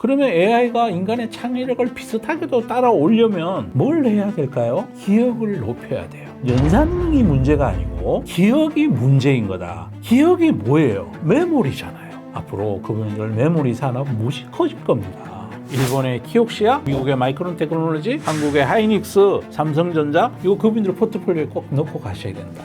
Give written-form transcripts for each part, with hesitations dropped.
그러면 AI가 인간의 창의력을 비슷하게도 따라오려면 뭘 해야 될까요? 기억을 높여야 돼요. 연산능이 문제가 아니고 기억이 문제인 거다. 기억이 뭐예요? 메모리잖아요. 앞으로 그분들 메모리 산업 무시 커질 겁니다. 일본의 키옥시아, 미국의 마이크론 테크놀로지, 한국의 하이닉스, 삼성전자, 이거 그분들 포트폴리오에 꼭 넣고 가셔야 된다.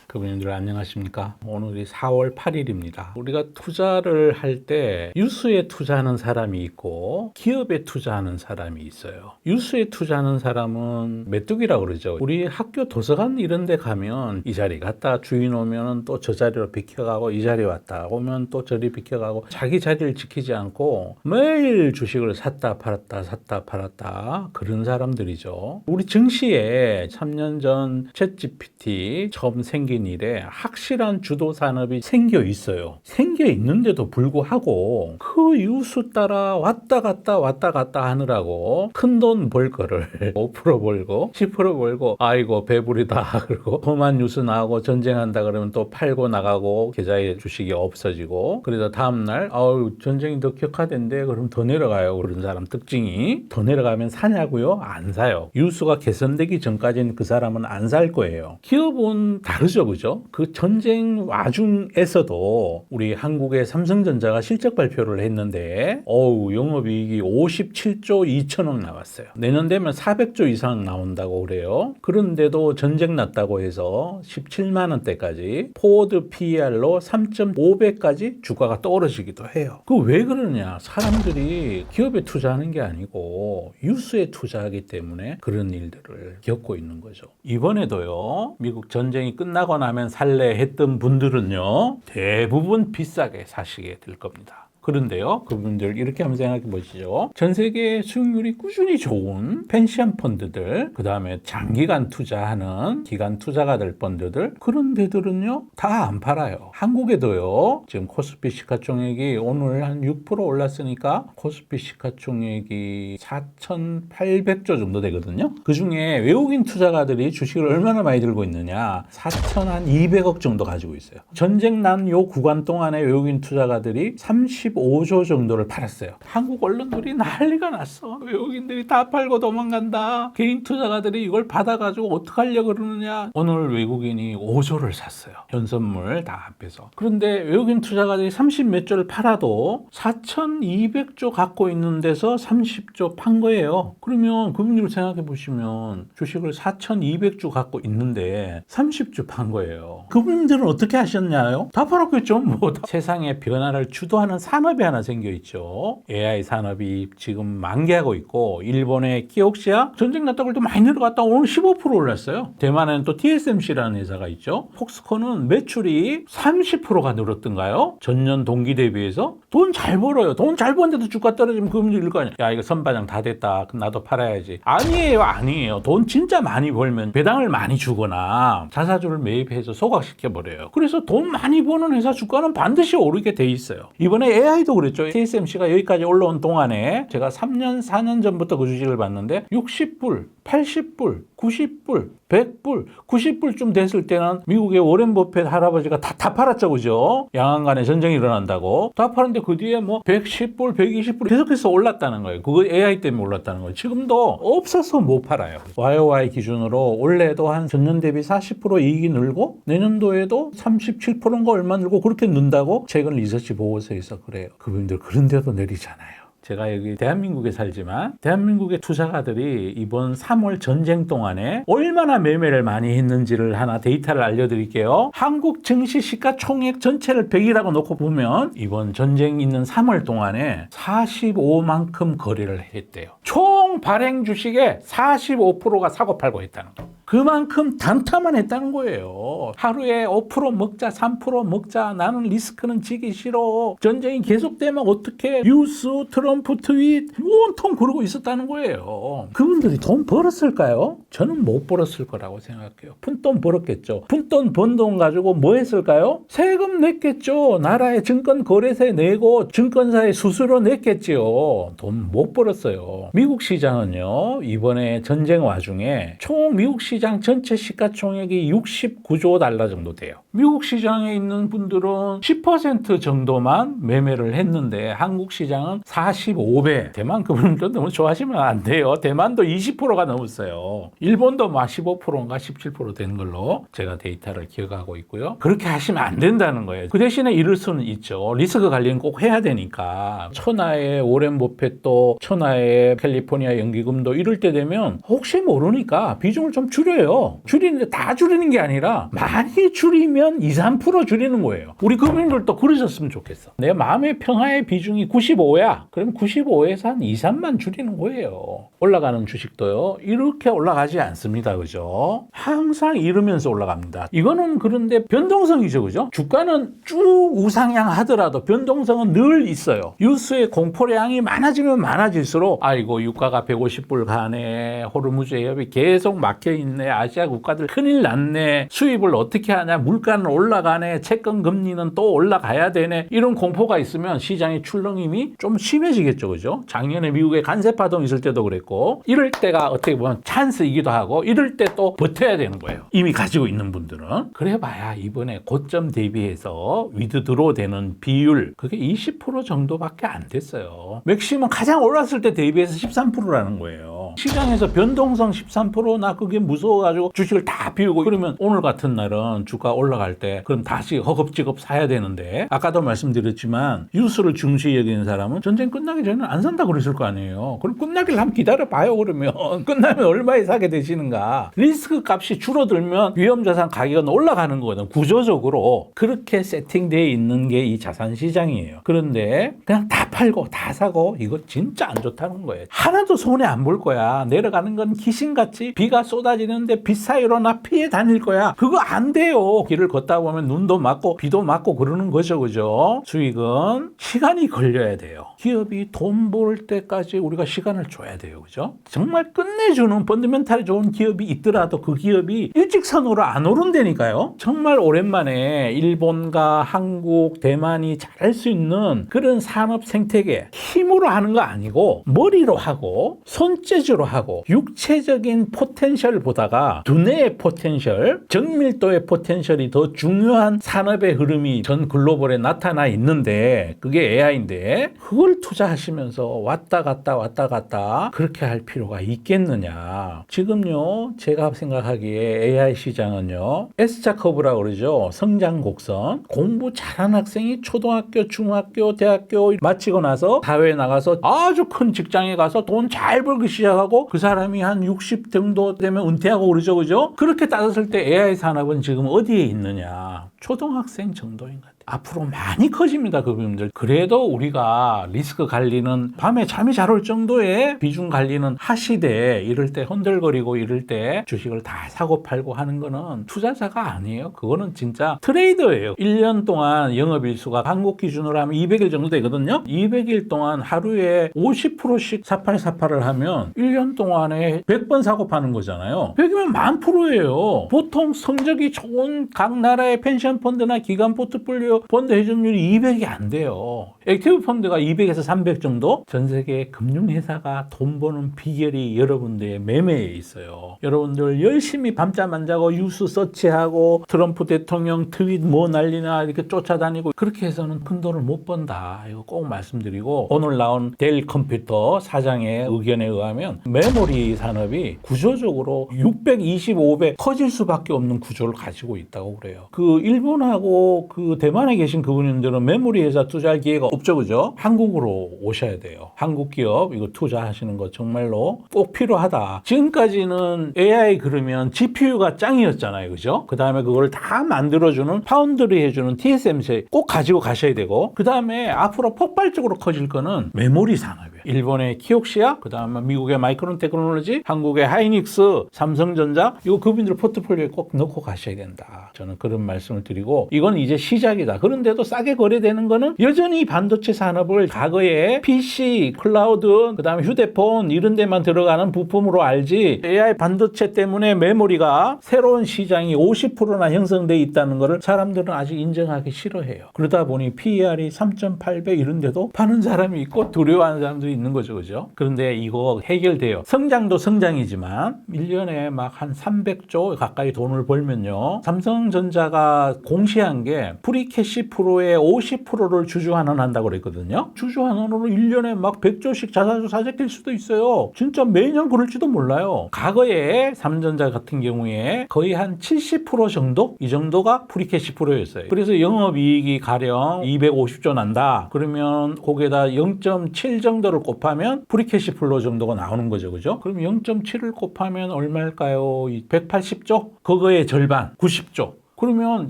그분들 안녕하십니까? 오늘이 4월 8일입니다. 우리가 투자를 할 때 유수에 투자하는 사람이 있고 기업에 투자하는 사람이 있어요. 유수에 투자하는 사람은 메뚜기라고 그러죠. 우리 학교 도서관 이런 데 가면 이 자리 갔다 주인 오면 또 저 자리로 비켜가고 이 자리 왔다 오면 또 저리 비켜가고 자기 자리를 지키지 않고 매일 주식을 샀다 팔았다 그런 사람들이죠. 우리 증시에 3년 전 챗GPT 처음 생긴 일에 확실한 주도 산업이 생겨 있어요. 생겨 있는데도 불구하고 그 유수 따라 왔다 갔다 하느라고 큰 돈 벌 거를 5% 벌고 10% 벌고 아이고 배부리다 그러고 험한 뉴스 나오고 전쟁한다 그러면 또 팔고 나가고 계좌에 주식이 없어지고 그래서 다음날 아우 전쟁이 더 격화된대 그럼 더 내려가요. 그런 사람 특징이 더 내려가면 사냐고요? 안 사요. 유수가 개선되기 전까지는 그 사람은 안 살 거예요. 기업은 다르죠. 그죠? 그 전쟁 와중에서도 우리 한국의 삼성전자가 실적 발표를 했는데 영업이익이 57조 2천억 나왔어요. 내년 되면 400조 이상 나온다고 그래요. 그런데도 전쟁 났다고 해서 17만 원대까지 포워드 PER로 3.5배까지 주가가 떨어지기도 해요. 그 왜 그러냐? 사람들이 기업에 투자하는 게 아니고 유수에 투자하기 때문에 그런 일들을 겪고 있는 거죠. 이번에도요. 미국 전쟁이 끝나고 나면 살래 했던 분들은요. 대부분 비싸게 사시게 될 겁니다. 그런데요, 그분들 이렇게 한번 생각해 보시죠. 전 세계 수익률이 꾸준히 좋은 펜션 펀드들, 그 다음에 장기간 투자하는 기간 투자가 될 펀드들, 그런 데들은요, 다 안 팔아요. 한국에도요, 지금 코스피 시가총액이 오늘 한 6% 올랐으니까 코스피 시가총액이 4,800조 정도 되거든요. 그 중에 외국인 투자가들이 주식을 얼마나 많이 들고 있느냐, 4,200억 정도 가지고 있어요. 전쟁 난 요 구간 동안에 외국인 투자가들이 35조 정도를 팔았어요. 한국 언론들이 난리가 났어. 외국인들이 다 팔고 도망간다. 개인 투자가들이 이걸 받아가지고 어떡하려고 그러느냐. 오늘 외국인이 5조를 샀어요. 현선물 다 합해서. 그런데 외국인 투자가들이 30 몇 조를 팔아도 4,200조 갖고 있는 데서 30조 판 거예요. 그러면 그분들 생각해 보시면 주식을 4,200조 갖고 있는데 30조 판 거예요. 그분들은 어떻게 하셨냐요? 다 팔았겠죠. 뭐 세상의 변화를 주도하는 산업이 하나 생겨 있죠. AI 산업이 지금 만개하고 있고 일본의 키옥시아 전쟁 났다고 해도 많이 내려갔다 오늘 15% 올랐어요. 대만에는 또 TSMC라는 회사가 있죠. 폭스콘은 매출이 30%가 늘었던가요? 전년 동기 대비해서 돈 잘 벌어요. 돈 잘 버는데도 주가 떨어지면 그분들 이럴 거 아니야. 야 이거 선반영 다 됐다. 그럼 나도 팔아야지. 아니에요. 돈 진짜 많이 벌면 배당을 많이 주거나 자사주를 매입해서 소각시켜 버려요. 그래서 돈 많이 버는 회사 주가는 반드시 오르게 돼 있어요. 이번에 AI도 그랬죠. TSMC가 여기까지 올라온 동안에 제가 3년, 4년 전부터 그 주식을 봤는데 60불, 80불, 90불, 100불, 90불쯤 됐을 때는 미국의 워렌 버핏 할아버지가 다 팔았죠. 그죠? 양안간에 전쟁이 일어난다고. 다 팔았는데 그 뒤에 뭐 110불, 120불 계속해서 올랐다는 거예요. 그거 AI 때문에 올랐다는 거예요. 지금도 없어서 못 팔아요. YOY 기준으로 올해도 한 전년 대비 40% 이익이 늘고 내년도에도 37%인가 얼마 늘고 그렇게 는다고 최근 리서치 보고서에서 그래요. 그분들 그런데도 내리잖아요. 제가 여기 대한민국에 살지만 대한민국의 투자가들이 이번 3월 전쟁 동안에 얼마나 매매를 많이 했는지를 하나 데이터를 알려드릴게요. 한국 증시 시가총액 전체를 100이라고 놓고 보면 이번 전쟁 있는 3월 동안에 45만큼 거래를 했대요. 총 발행 주식의 45%가 사고 팔고 했다는 거. 그만큼 단타만 했다는 거예요. 하루에 5% 먹자, 3% 먹자, 나는 리스크는 지기 싫어. 전쟁이 계속되면 어떻게 뉴스, 트럼프 트윗 온통 그러고 있었다는 거예요. 그분들이 돈 벌었을까요? 저는 못 벌었을 거라고 생각해요. 푼돈 벌었겠죠. 푼돈 번 돈 가지고 뭐 했을까요? 세금 냈겠죠. 나라의 증권 거래세 내고 증권사에 수수료 냈겠지요. 돈 못 벌었어요. 미국 시장은요, 이번에 전쟁 와중에 총 미국 시장 전체 시가총액이 69조 달러 정도 돼요. 미국 시장에 있는 분들은 10% 정도만 매매를 했는데 한국 시장은 45배. 대만 그분들 너무 좋아하시면 안 돼요. 대만도 20%가 넘었어요. 일본도 막 15%인가 17% 되는 걸로 제가 데이터를 기억하고 있고요. 그렇게 하시면 안 된다는 거예요. 그 대신에 이럴 수는 있죠. 리스크 관리는 꼭 해야 되니까. 천하의 오렌 버핏도 천하의 캘리포니아 연기금도 이럴 때 되면 혹시 모르니까 비중을 좀 줄여요. 줄이는데 다 줄이는 게 아니라 많이 줄이면 2, 3% 줄이는 거예요. 우리 금융들도 그러셨으면 좋겠어. 내 마음의 평화의 비중이 95야. 그럼 95에서 한 2, 3만 줄이는 거예요. 올라가는 주식도요. 이렇게 올라가지 않습니다. 그죠? 항상 이러면서 올라갑니다. 이거는 그런데 변동성이죠. 그죠? 주가는 쭉 우상향 하더라도 변동성은 늘 있어요. 뉴스의 공포량이 많아지면 많아질수록 아이고 유가가 150불 가네. 호르무즈 해협이 계속 막혀있네. 아시아 국가들 큰일 났네. 수입을 어떻게 하냐. 물가는 올라가네. 채권 금리는 또 올라가야 되네. 이런 공포가 있으면 시장의 출렁임이 좀 심해지겠죠. 그죠? 작년에 미국에 간세파동 있을 때도 그랬고 이럴 때가 어떻게 보면 찬스이기도 하고 이럴 때 또 버텨야 되는 거예요. 이미 가지고 있는 분들은. 그래봐야 이번에 고점 대비해서 위드드로 되는 비율 그게 20% 정도밖에 안 됐어요. 맥시멈 가장 올랐을 때 대비해서 13%라는 거예요. 시장에서 변동성 13%나 그게 무서워가지고 주식을 다 비우고 그러면 오늘 같은 날은 주가 올라갈 때 그럼 다시 허겁지겁 사야 되는데 아까도 말씀드렸지만 뉴스를 중시 여기는 사람은 전쟁 끝나기 전에 안 산다 그러실 거 아니에요. 그럼 끝나길 한번 기다려봐요. 그러면 끝나면 얼마에 사게 되시는가. 리스크 값이 줄어들면 위험자산 가격은 올라가는 거거든. 구조적으로 그렇게 세팅되어 있는 게 이 자산시장이에요. 그런데 그냥 다 팔고 다 사고 이거 진짜 안 좋다는 거예요. 하나도 손해 안 볼 거야. 내려가는 건 귀신같이 비가 쏟아지는데 빛 사이로 나 피해 다닐 거야. 그거 안 돼요. 길을 걷다 보면 눈도 맞고 비도 맞고 그러는 거죠. 그죠? 수익은 시간이 걸려야 돼요. 기업이 돈 벌 때까지 우리가 시간을 줘야 돼요. 그죠? 정말 끝내주는 펀더멘탈이 좋은 기업이 있더라도 그 기업이 일직선으로 안 오른다니까요. 정말 오랜만에 일본과 한국, 대만이 잘할 수 있는 그런 산업 생태계 힘으로 하는 거 아니고 머리로 하고 손재주로 하고 육체적인 포텐셜 보다가 두뇌의 포텐셜, 정밀도의 포텐셜이 더 중요한 산업의 흐름이 전 글로벌에 나타나 있는데 그게 AI인데 그걸 투자하시면서 왔다 갔다 그렇게 할 필요가 있겠느냐. 지금요 제가 생각하기에 AI 시장은요 S자 커브라고 그러죠. 성장 곡선. 공부 잘하는 학생이 초등학교, 중학교, 대학교 마치고 나서 사회에 나가서 아주 큰 직장에 가서 돈 잘 벌기 시작하고 그 사람이 한 60 정도 되면 은퇴하고 그러죠. 그죠? 그렇게 따졌을 때 AI 산업은 지금 어디에 있느냐. 초등학생 정도인 것 같아요. 앞으로 많이 커집니다. 그분들. 그래도 우리가 리스크 관리는 밤에 잠이 잘 올 정도의 비중 관리는 하시되 이럴 때 흔들거리고 이럴 때 주식을 다 사고 팔고 하는 거는 투자자가 아니에요. 그거는 진짜 트레이더예요. 1년 동안 영업일수가 한국 기준으로 하면 200일 정도 되거든요. 200일 동안 하루에 50%씩 사팔을 하면 1년 동안에 100번 사고 파는 거잖아요. 100이면 10,000%예요. 보통 성적이 좋은 각 나라의 펜션 펀드나 기관 포트폴리오 펀드 회전율이 200이 안 돼요. 액티브 펀드가 200에서 300 정도? 전 세계 금융회사가 돈 버는 비결이 여러분들의 매매에 있어요. 여러분들 열심히 밤잠 안 자고 뉴스 서치하고 트럼프 대통령 트윗 뭐 난리나 이렇게 쫓아다니고 그렇게 해서는 큰 돈을 못 번다. 이거 꼭 말씀드리고 오늘 나온 델 컴퓨터 사장의 의견에 의하면 메모리 산업이 구조적으로 625배 커질 수밖에 없는 구조를 가지고 있다고 그래요. 그 일본하고 그 대만에 계신 그분들은 메모리 회사 투자할 기회가 없죠. 그죠? 한국으로 오셔야 돼요. 한국 기업 이거 투자하시는 거 정말로 꼭 필요하다. 지금까지는 AI 그러면 GPU가 짱이었잖아요. 그죠? 그 다음에 그걸 다 만들어주는 파운드리 해주는 TSMC 꼭 가지고 가셔야 되고 그 다음에 앞으로 폭발적으로 커질 거는 메모리 산업이에요. 일본의 키옥시아, 그 다음에 미국의 마이크론 테크놀로지, 한국의 하이닉스, 삼성전자, 이거 그분들 포트폴리오에 꼭 넣고 가셔야 된다. 저는 그런 말씀을 드리고, 이건 이제 시작이다. 그런데도 싸게 거래되는 거는 여전히 반도체 산업을 과거에 PC, 클라우드, 그 다음에 휴대폰 이런 데만 들어가는 부품으로 알지, AI 반도체 때문에 메모리가 새로운 시장이 50%나 형성돼 있다는 거를 사람들은 아직 인정하기 싫어해요. 그러다 보니 PER이 3.8배 이런데도 파는 사람이 있고 두려워하는 사람들이 있는 거죠. 그죠? 그런데 이거 해결돼요. 성장도 성장이지만 1년에 막 한 300조 가까이 돈을 벌면요, 삼성전자가 공시한 게 프리캐시 프로의 50%를 주주환원한다고 그랬거든요. 주주환원으로 1년에 막 100조씩 자사주 사재낄 수도 있어요. 진짜 매년 그럴지도 몰라요. 과거에 삼성전자 같은 경우에 거의 한 70% 정도? 이 정도가 프리캐시 프로였어요. 그래서 영업이익이 가령 250조 난다. 그러면 거기에다 0.7 정도를 곱하면 프리캐시 플로 정도가 나오는 거죠. 그죠? 그럼 0.7을 곱하면 얼마일까요? 180조? 그거의 절반, 90조. 그러면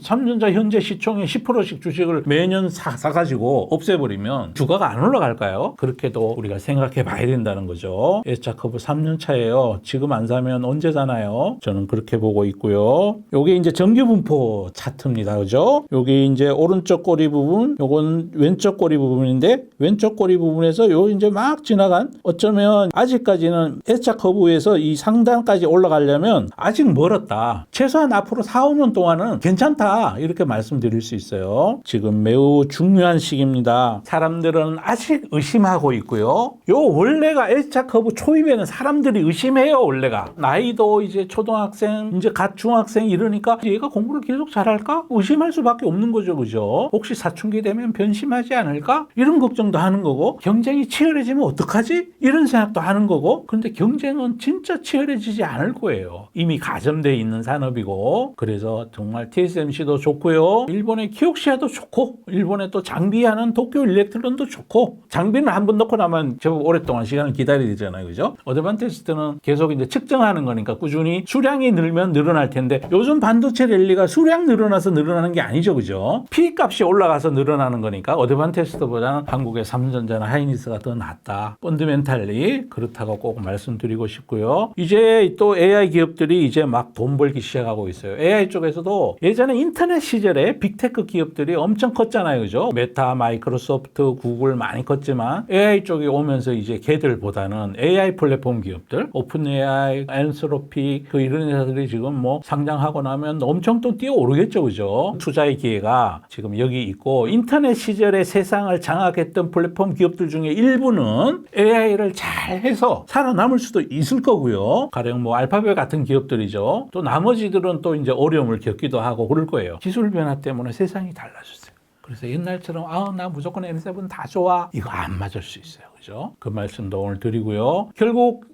삼성전자 현재 시총의 10%씩 주식을 매년 사가지고 없애버리면 주가가 안 올라갈까요? 그렇게도 우리가 생각해 봐야 된다는 거죠. S자 커브 3년 차예요. 지금 안 사면 언제 사나요? 저는 그렇게 보고 있고요. 요게 이제 정규분포 차트입니다. 그죠? 요게 이제 오른쪽 꼬리 부분, 요건 왼쪽 꼬리 부분인데, 왼쪽 꼬리 부분에서 요 이제 막 지나간, 어쩌면 아직까지는 S자 커브에서 이 상단까지 올라가려면 아직 멀었다. 최소한 앞으로 4, 5년 동안은 괜찮다, 이렇게 말씀드릴 수 있어요. 지금 매우 중요한 시기입니다. 사람들은 아직 의심하고 있고요. 요 원래가 S자 커브 초입에는 사람들이 의심해요. 원래가 나이도 이제 초등학생, 이제 갓 중학생 이러니까 얘가 공부를 계속 잘할까? 의심할 수밖에 없는 거죠. 그죠? 혹시 사춘기 되면 변심하지 않을까? 이런 걱정도 하는 거고, 경쟁이 치열해지면 어떡하지? 이런 생각도 하는 거고. 그런데 경쟁은 진짜 치열해지지 않을 거예요. 이미 가점되어 있는 산업이고. 그래서 정말 TSMC도 좋고요. 일본의 키옥시아도 좋고, 일본의 또 장비하는 도쿄 일렉트론도 좋고, 장비는 한번 넣고 나면 제법 오랫동안 시간을 기다려야 되잖아요. 그죠? 어드밴티스트는 계속 이제 측정하는 거니까 꾸준히 수량이 늘면 늘어날 텐데, 요즘 반도체 랠리가 수량 늘어나서 늘어나는 게 아니죠. 그죠? P 값이 올라가서 늘어나는 거니까 어드밴티스트보다는 한국의 삼성전자나 하이닉스가 더 낫다. 펀드멘탈리 그렇다고 꼭 말씀드리고 싶고요. 이제 또 AI 기업들이 이제 막 돈 벌기 시작하고 있어요. AI 쪽에서도 예전에 인터넷 시절에 빅테크 기업들이 엄청 컸잖아요. 그죠? 메타, 마이크로소프트, 구글 많이 컸지만 AI 쪽이 오면서 이제 걔들보다는 AI 플랫폼 기업들, 오픈 AI, 엔스로픽, 이런 회사들이 지금 뭐 상장하고 나면 엄청 또 뛰어오르겠죠. 그죠? 투자의 기회가 지금 여기 있고, 인터넷 시절에 세상을 장악했던 플랫폼 기업들 중에 일부는 AI를 잘 해서 살아남을 수도 있을 거고요. 가령 뭐 알파벳 같은 기업들이죠. 또 나머지들은 또 이제 어려움을 겪기도 하고 그럴 거예요. 기술 변화 때문에 세상이 달라졌어요. 그래서 옛날처럼 나 무조건 M7 다 좋아, 이거 안 맞을 수 있어요. 그죠? 그 말씀도 오늘 드리고요. 결국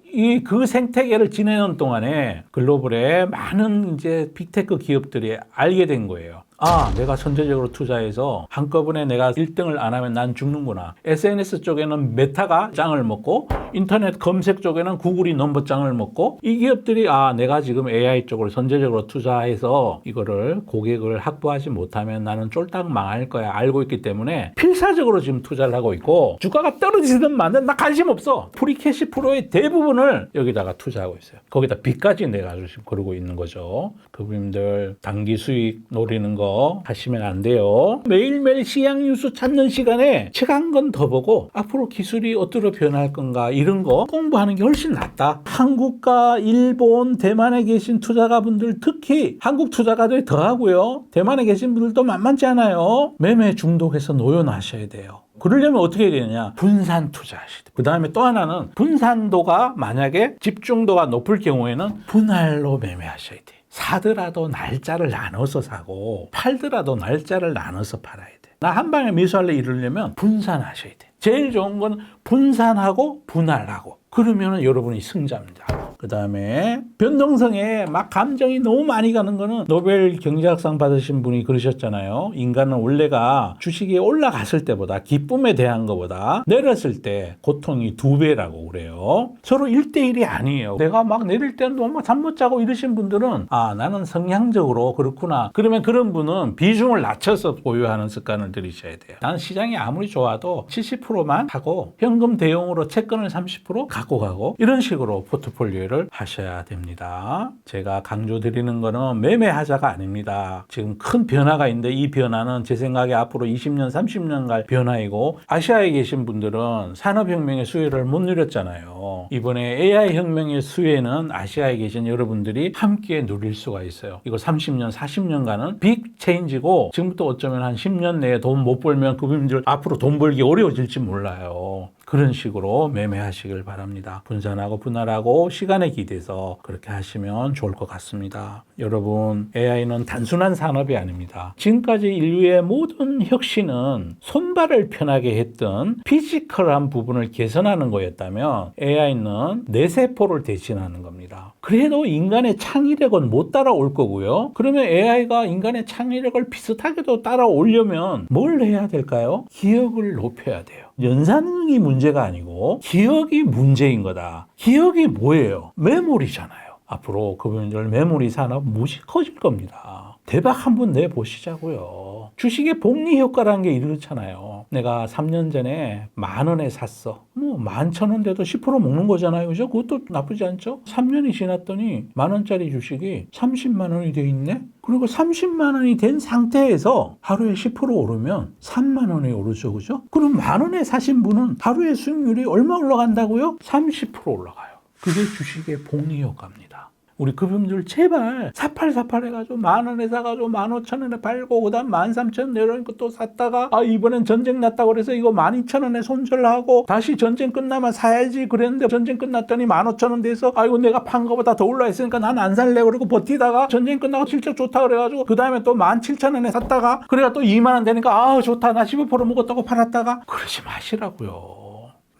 그 생태계를 지내는 동안에 글로벌에 많은 이제 빅테크 기업들이 알게 된 거예요. 내가 선제적으로 투자해서 한꺼번에 내가 1등을 안 하면 난 죽는구나. SNS 쪽에는 메타가 짱을 먹고, 인터넷 검색 쪽에는 구글이 넘버짱을 먹고, 이 기업들이 내가 지금 AI 쪽으로 선제적으로 투자해서 이거를 고객을 확보하지 못하면 나는 쫄딱 망할 거야 알고 있기 때문에 필사적으로 지금 투자를 하고 있고, 주가가 떨어지든 말든 나 관심 없어. 프리캐시 프로의 대부분을 여기다가 투자하고 있어요. 거기다 빚까지 내가지고 지금 그러고 있는 거죠. 그분들 단기 수익 노리는 거 하시면 안 돼요. 매일매일 시향 뉴스 찾는 시간에 책 한 권 더 보고 앞으로 기술이 어떻게 변할 건가 이런 거 공부하는 게 훨씬 낫다. 한국과 일본, 대만에 계신 투자가분들, 특히 한국 투자가들이 더 하고요. 대만에 계신 분들도 만만치 않아요. 매매 중독에서 노연하셔야 돼요. 그러려면 어떻게 해야 되느냐? 분산 투자하시다. 그 다음에 또 하나는, 분산도가 만약에 집중도가 높을 경우에는 분할로 매매하셔야 돼요. 사더라도 날짜를 나눠서 사고, 팔더라도 날짜를 나눠서 팔아야 돼. 나 한 방에 매수할래 이러려면 분산하셔야 돼. 제일 좋은 건 분산하고 분할하고. 그러면 여러분이 승자입니다. 그 다음에 변동성에 막 감정이 너무 많이 가는 거는 노벨 경제학상 받으신 분이 그러셨잖아요. 인간은 원래가 주식이 올라갔을 때보다 기쁨에 대한 것보다 내렸을 때 고통이 2배라고 그래요. 서로 1대1이 아니에요. 내가 막 내릴 때는 너무 잠 못 자고 이러신 분들은 아, 나는 성향적으로 그렇구나. 그러면 그런 분은 비중을 낮춰서 보유하는 습관을 들이셔야 돼요. 나는 시장이 아무리 좋아도 70%만 하고 현금 대용으로 채권을 30% 갖고 가고 이런 식으로 포트폴리오를 하셔야 됩니다. 제가 강조드리는 거는 매매하자가 아닙니다. 지금 큰 변화가 있는데 이 변화는 제 생각에 앞으로 20년, 30년 갈 변화이고 아시아에 계신 분들은 산업혁명의 수혜를 못 누렸잖아요. 이번에 AI혁명의 수혜는 아시아에 계신 여러분들이 함께 누릴 수가 있어요. 이거 30년, 40년간은 빅 체인지고 지금부터 어쩌면 한 10년 내에 돈 못 벌면 그분들 앞으로 돈 벌기 어려워질지 몰라요. 그런 식으로 매매하시길 바랍니다. 분산하고 분할하고 시간에 기대서 그렇게 하시면 좋을 것 같습니다. 여러분, AI는 단순한 산업이 아닙니다. 지금까지 인류의 모든 혁신은 손발을 편하게 했던 피지컬한 부분을 개선하는 거였다면 AI는 뇌세포를 대신하는 겁니다. 그래도 인간의 창의력은 못 따라올 거고요. 그러면 AI가 인간의 창의력을 비슷하게도 따라오려면 뭘 해야 될까요? 기억을 높여야 돼요. 연산이 문제가 아니고 기억이 문제인 거다. 기억이 뭐예요? 메모리잖아요. 앞으로 그분들 메모리 산업 무시 커질 겁니다. 대박 한번 내보시자고요. 주식의 복리 효과라는 게 이렇잖아요. 내가 3년 전에 10,000원에 샀어. 뭐 11,000원대도 10% 먹는 거잖아요. 그죠? 그것도 나쁘지 않죠? 3년이 지났더니 10,000원짜리 주식이 30만 원이 돼 있네? 그리고 30만 원이 된 상태에서 하루에 10% 오르면 3만 원이 오르죠. 그죠? 그럼 10,000원에 사신 분은 하루에 수익률이 얼마 올라간다고요? 30% 올라가요. 그게 주식의 복리 효과입니다. 우리 그분들 제발 사팔사팔 해가지고 10,000원에 사가지고 15,000원에 팔고 그다음 13,000원 내려오니까 또 샀다가 아 이번엔 전쟁 났다고 그래서 이거 12,000원에 손절하고 다시 전쟁 끝나면 사야지 그랬는데 전쟁 끝났더니 15,000원 돼서 아이고 내가 판 거보다 더 올라있으니까 난 안 살래 그러고 버티다가 전쟁 끝나고 실적 좋다 그래가지고 그 다음에 또 17,000원에 샀다가 그래가 또 2만 원 되니까 아 좋다 나 15% 먹었다고 팔았다가 그러지 마시라고요.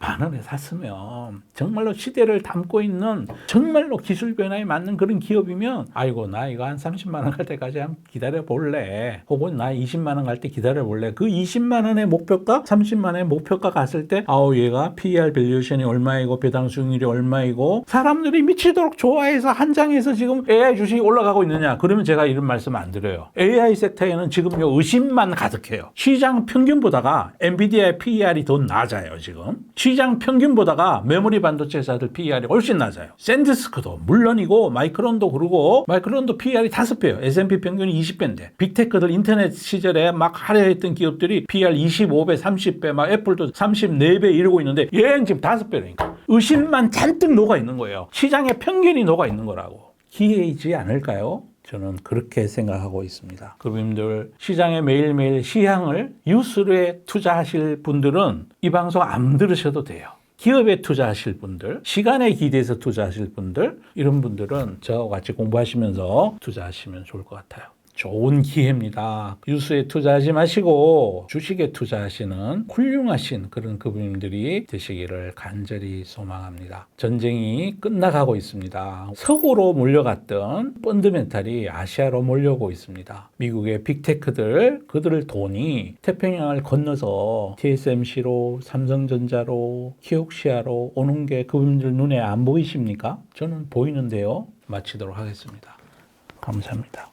10,000원에 샀으면 정말로 시대를 담고 있는 정말로 기술 변화에 맞는 그런 기업이면 아이고 나 이거 한 30만 원 갈 때까지 한번 기다려 볼래 혹은 나 20만 원 갈 때 기다려 볼래 그 20만 원의 목표가 30만 원의 목표가 갔을 때 아우 얘가 PER 밸류에이션이 얼마이고 배당 수익률이 얼마이고 사람들이 미치도록 좋아해서 한 장에서 지금 AI 주식이 올라가고 있느냐 그러면 제가 이런 말씀 안 드려요. AI 섹터에는 지금 의심만 가득해요. 시장 평균보다가 엔비디아의 PER이 더 낮아요. 지금 시장 평균보다가 메모리 반도체사들 PER이 훨씬 낮아요. 샌디스크도 물론이고 마이크론도 그러고 마이크론도 PER이 5배예요. S&P 평균이 20배인데 빅테크들 인터넷 시절에 막 화려했던 기업들이 PER 25배, 30배 막 애플도 34배 이러고 있는데 얘는 지금 5배라니까. 의심만 잔뜩 녹아 있는 거예요. 시장의 평균이 녹아 있는 거라고. 기회이지 않을까요? 저는 그렇게 생각하고 있습니다. 그분들 시장에 매일매일 시향을 뉴스에 투자하실 분들은 이 방송 안 들으셔도 돼요. 기업에 투자하실 분들, 시간에 기대해서 투자하실 분들 이런 분들은 저와 같이 공부하시면서 투자하시면 좋을 것 같아요. 좋은 기회입니다. 뉴스에 투자하지 마시고 주식에 투자하시는 훌륭하신 그런 그분들이 되시기를 간절히 소망합니다. 전쟁이 끝나가고 있습니다. 서구로 몰려갔던 펀드멘탈이 아시아로 몰려오고 있습니다. 미국의 빅테크들, 그들의 돈이 태평양을 건너서 TSMC로, 삼성전자로, 키옥시아로 오는 게 그분들 눈에 안 보이십니까? 저는 보이는데요. 마치도록 하겠습니다. 감사합니다.